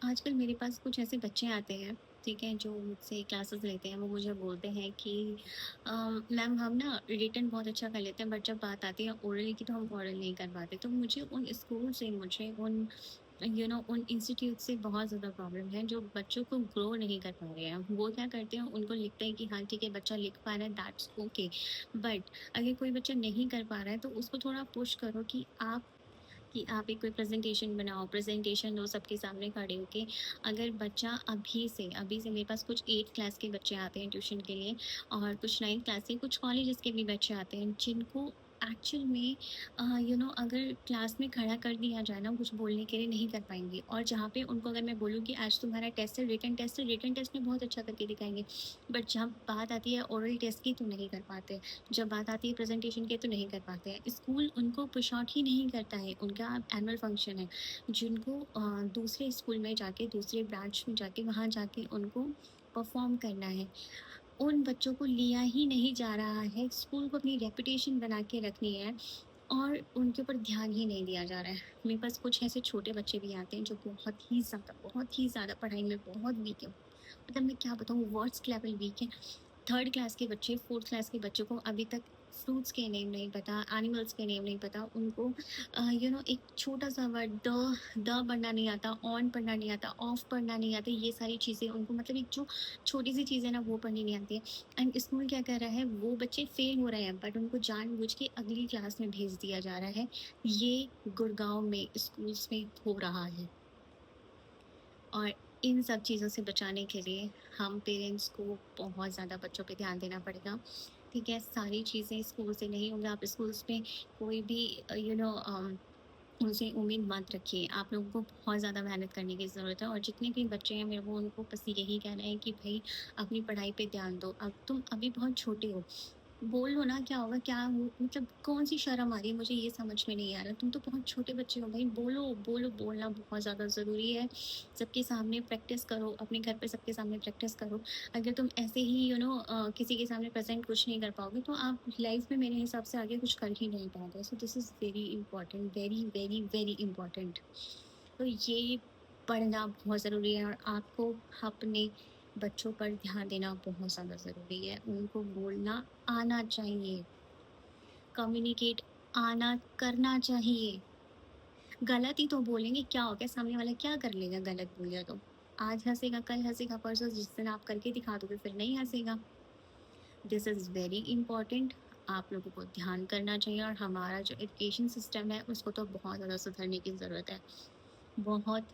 आजकल मेरे पास कुछ ऐसे बच्चे आते हैं, ठीक है, जो मुझसे क्लासेस लेते हैं। वो मुझे बोलते हैं कि मैम हम ना रिटन बहुत अच्छा कर लेते हैं, बट जब बात आती है ओरल की तो हम ओरल नहीं कर पाते। तो मुझे उन स्कूल से, मुझे उन उन इंस्टीट्यूट से बहुत ज़्यादा प्रॉब्लम है जो बच्चों को ग्रो नहीं कर पा रहे हैं। वो क्या करते हैं, उनको लिखते हैं कि हाँ ठीक है, बच्चा लिख पा रहा है, दैट्स ओके। बट अगर कोई बच्चा नहीं कर पा रहा है तो उसको थोड़ा पुश करो कि आप एक कोई प्रेज़ेंटेशन बनाओ, प्रेज़ेंटेशन दो सबके सामने खड़े होके। अगर बच्चा अभी से मेरे पास कुछ 8th क्लास के बच्चे आते हैं ट्यूशन के लिए, और कुछ 9th क्लास के, कुछ कॉलेजेस के भी बच्चे आते हैं, जिनको एक्चुअल में अगर क्लास में खड़ा कर दिया जाए ना, कुछ बोलने के लिए नहीं कर पाएँगे। और जहाँ पे उनको अगर मैं बोलूँ कि आज तुम्हारा टेस्ट है, रिटन टेस्ट में बहुत अच्छा करके दिखाएँगे। बट जब बात आती है ओरल टेस्ट की तो नहीं कर पाते। जब बात आती है प्रेजेंटेशन की तो नहीं कर पाते हैं। स्कूल उनको पुश आउट ही नहीं करता है। उनका एनुअल फंक्शन है, जिनको दूसरे स्कूल में जाके, दूसरे ब्रांच में जाके, वहाँ जाके उनको परफॉर्म करना है। उन बच्चों को लिया ही नहीं जा रहा है। स्कूल को अपनी रेपुटेशन बना के रखनी है और उनके ऊपर ध्यान ही नहीं दिया जा रहा है। मेरे पास कुछ ऐसे छोटे बच्चे भी आते हैं जो बहुत ही ज़्यादा पढ़ाई में बहुत वीक है। मतलब मैं क्या बताऊँ, वर्स्ट लेवल वीक है। 3rd क्लास के बच्चे, 4th क्लास के बच्चों को अभी तक फ्रूट्स के नेम नहीं पता, एनिमल्स के नेम नहीं पता। उनको एक छोटा-सा वर्ड द पढ़ना नहीं आता, ऑन पढ़ना नहीं आता, ऑफ पढ़ना नहीं आता। ये सारी चीज़ें उनको, मतलब एक जो छोटी-सी चीज़ है ना, वो पढ़नी नहीं आती है। एंड स्कूल क्या कर रहा है, वो बच्चे फेल हो रहे हैं बट उनको जानबूझ के अगली क्लास में भेज दिया जा रहा है। ये गुड़गाँव में स्कूल्स में हो रहा है। और इन सब चीज़ों से बचाने के लिए हम पेरेंट्स को बहुत ज़्यादा बच्चों पे ध्यान देना पड़ेगा। ठीक है, सारी चीज़ें स्कूल से नहीं होंगी। आप स्कूल्स में कोई भी उनसे उम्मीद मत रखिए। आप लोगों को बहुत ज़्यादा मेहनत करने की ज़रूरत है, और जितने भी बच्चे हैं मेरे वो उनको बस यही कहना है कि भई अपनी पढ़ाई पे ध्यान दो। अब तुम अभी बहुत छोटे हो, बोल लो ना, क्या होगा, क्या हो, मतलब कौन-सी शर्म आ रही है, मुझे ये समझ में नहीं आ रहा। तुम तो बहुत छोटे बच्चे हो भाई, बोलो, बोलो, बोलना बहुत ज़्यादा ज़रूरी है। सबके सामने प्रैक्टिस करो, अपने घर पे सबके सामने प्रैक्टिस करो। अगर तुम ऐसे ही किसी के सामने प्रेज़ेंट कुछ नहीं कर पाओगे तो आप लाइफ़ में मेरे हिसाब से आगे कुछ कर ही नहीं पाओगे। So this is very important, very, very, very important. तो ये पढ़ना बहुत ज़रूरी है, और आपको अपने बच्चों पर ध्यान देना बहुत ज़्यादा ज़रूरी है। उनको बोलना आना चाहिए, कम्युनिकेट करना चाहिए। गलत ही तो बोलेंगे, क्या हो गया, सामने वाला क्या कर लेगा गलत बोल दिया तो? आज हँसेगा, कल हँसेगा, परसों जिस दिन आप करके दिखा दोगे फिर नहीं हँसेगा। This is very important. आप लोगों को ध्यान करना चाहिए, और हमारा जो एजुकेशन सिस्टम है उसको तो बहुत ज़्यादा सुधारने की ज़रूरत है। बहुत